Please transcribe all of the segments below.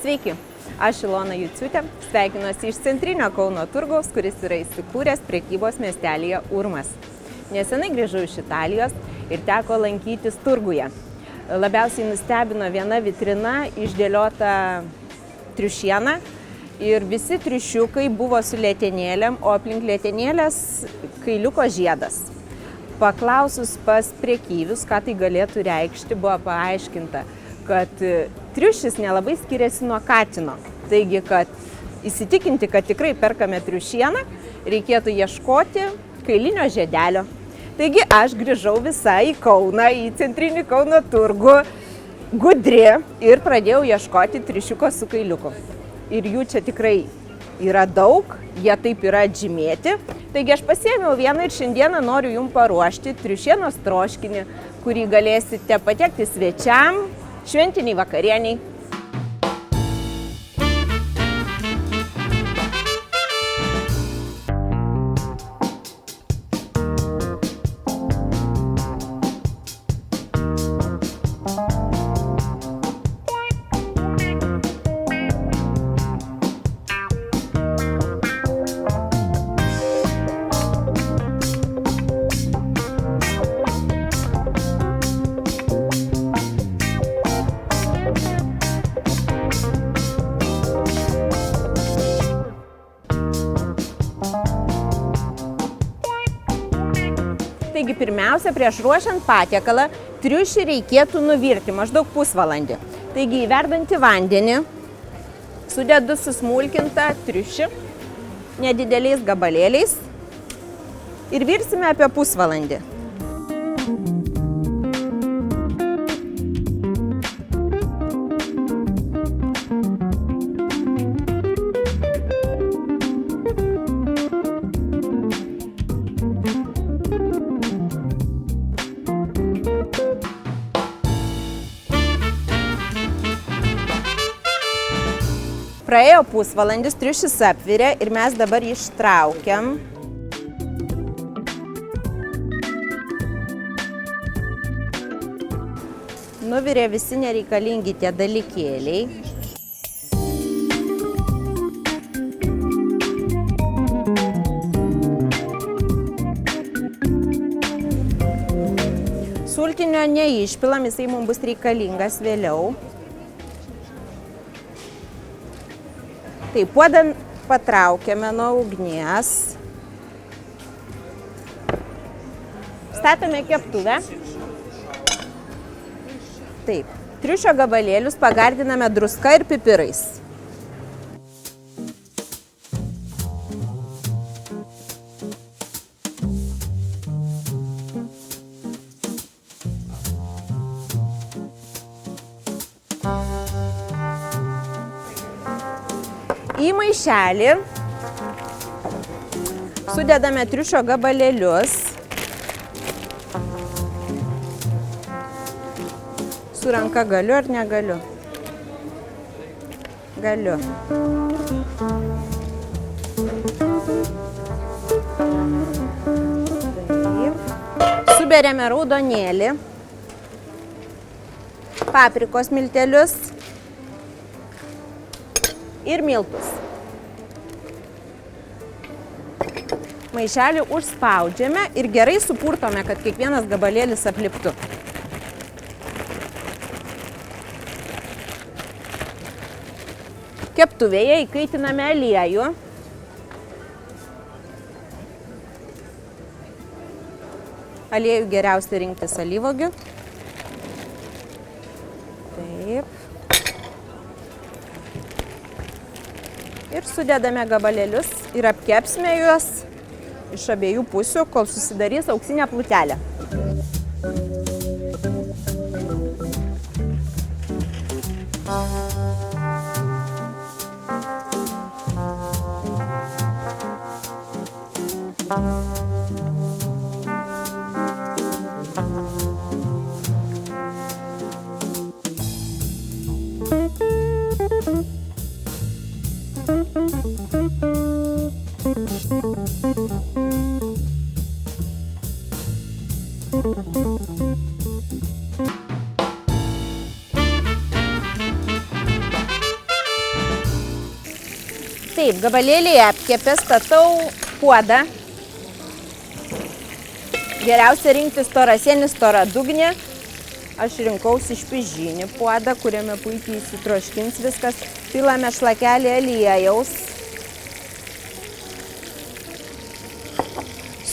Sveiki, aš Ilona Juciutė, sveikinuosi iš centrinio Kauno turgaus, kuris yra įsikūręs prekybos miestelyje Urmas. Nesenai grįžau iš Italijos ir teko lankytis turguje. Labiausiai nustebino viena vitrina išdėliota triušiena ir visi triušiukai buvo su lėtenėlėm, o aplink lėtenėlės kailiuko žiedas. Paklausus pas prekyvius, ką tai galėtų reikšti, buvo paaiškinta, kad triušis nelabai skiriasi nuo katino. Taigi, kad įsitikinti, kad tikrai perkame triušieną, reikėtų ieškoti kailinio žiedelio. Taigi, aš grįžau visą į Kauną, į centrinį Kauno turgų, gudri ir pradėjau ieškoti triušiuko su kailiuku. Ir jų čia tikrai yra daug, jie taip yra atžymėti. Taigi aš pasiėmiau vieną ir šiandieną noriu jums paruošti triušienos troškinį, kurį galėsite patiekti svečiam, šventiniai vakarieniai. Taigi pirmiausia, prieš ruošiant patiekalą, triušį reikėtų nuvirti maždaug pusvalandį. Taigi į verdantį vandenį sudedu susmulkintą triušį nedideliais gabalėliais ir virsime apie pusvalandį. Praėjo pusvalandis, triušis apvirė ir mes dabar ištraukiam. Nuvirė visi nereikalingi tie dalykėliai. Sultinio neišpilam, jisai mums bus reikalingas vėliau. Taip, puodą patraukiame nuo ugnies. Statome keptuvę. Taip, triušio gabalėlius pagardiname druska ir pipirais. Į maišelį sudedame triušio gabalėlius. Su ranka galiu ar negaliu? Galiu. Suberiame raudonėlį, paprikos miltelius ir miltus. Maišelį užspaudžiame ir gerai supurtome, kad kiekvienas gabalėlis apliptų. Keptuvėje įkaitiname aliejų. Aliejų geriausia rinktis alyvuogių. Taip. Ir sudedame gabalėlius ir apkepsime juos iš abiejų pusių, kol susidarys auksinė plutelė. Taip, gabalėlį apkepę, statau puodą. Geriausia rinkti storasienį, storadugnį. Aš rinkausi špižinį puodą, kuriame puikiai įsitroškins viskas. Pilame šlakelį aliejaus.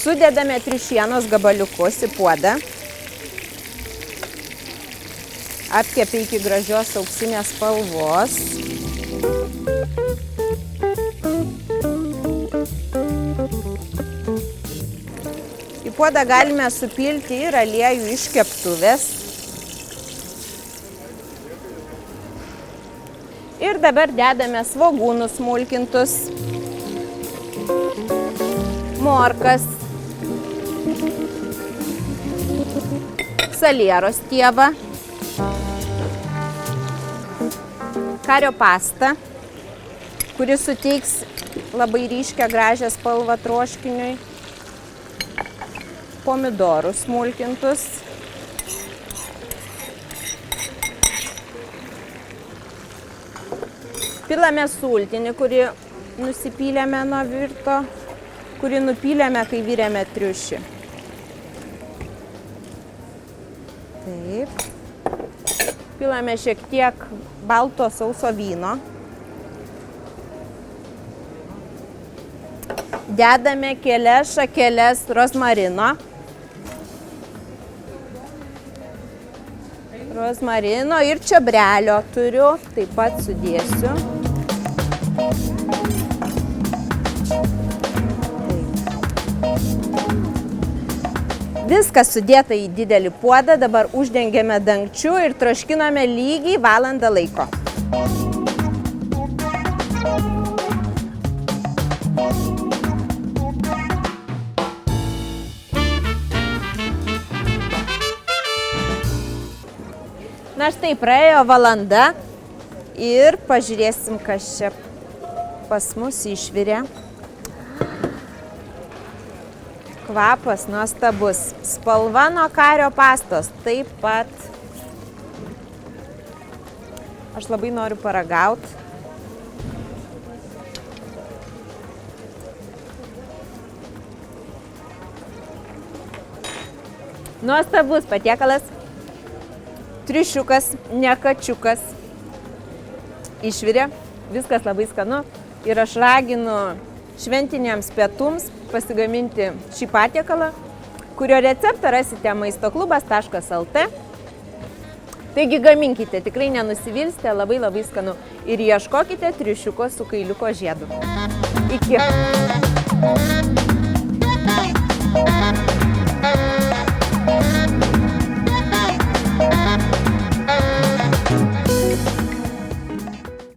Sudedame triušienos gabaliukus į puodą. Apkepė iki gražios auksinės spalvos. Į puodą galime supilti ir aliejų iš keptuvės. Ir dabar dedame svogūnus smulkintus, morkas, salieros stiebą, kario pastą, kuris suteiks labai ryškią gražią spalvą troškiniui, pomidorus smulkintus, pilame sultinį, kurį nusipylėme nuo virto, kurį nupylėme, kai virėme triušį. Taip. Pilame šiek tiek balto sauso vyno. Dedame kelias šakeles rozmarino. Rozmarino ir čiobrelio turiu, taip pat sudėsiu. Viskas sudėta į didelį puodą, dabar uždengiame dangčiu ir troškiname lygiai valandą laiko. Na štai praėjo valanda ir pažiūrėsim, kas čia pas mus išvirė. Kvapas nuostabus. Spalva nuo kario pastos taip pat. Aš labai noriu paragauti. Nuostabus patiekalas. Triušiukas, ne kačiukas. Išvirė. Viskas labai skanu. Ir aš raginu šventiniams pietums pasigaminti šį patiekalą, kurio receptą rasite maistoklubas.lt. Taigi gaminkite, tikrai nenusivilsite, labai skanu. Ir ieškokite triušiuko su kailiuko žiedu. Iki.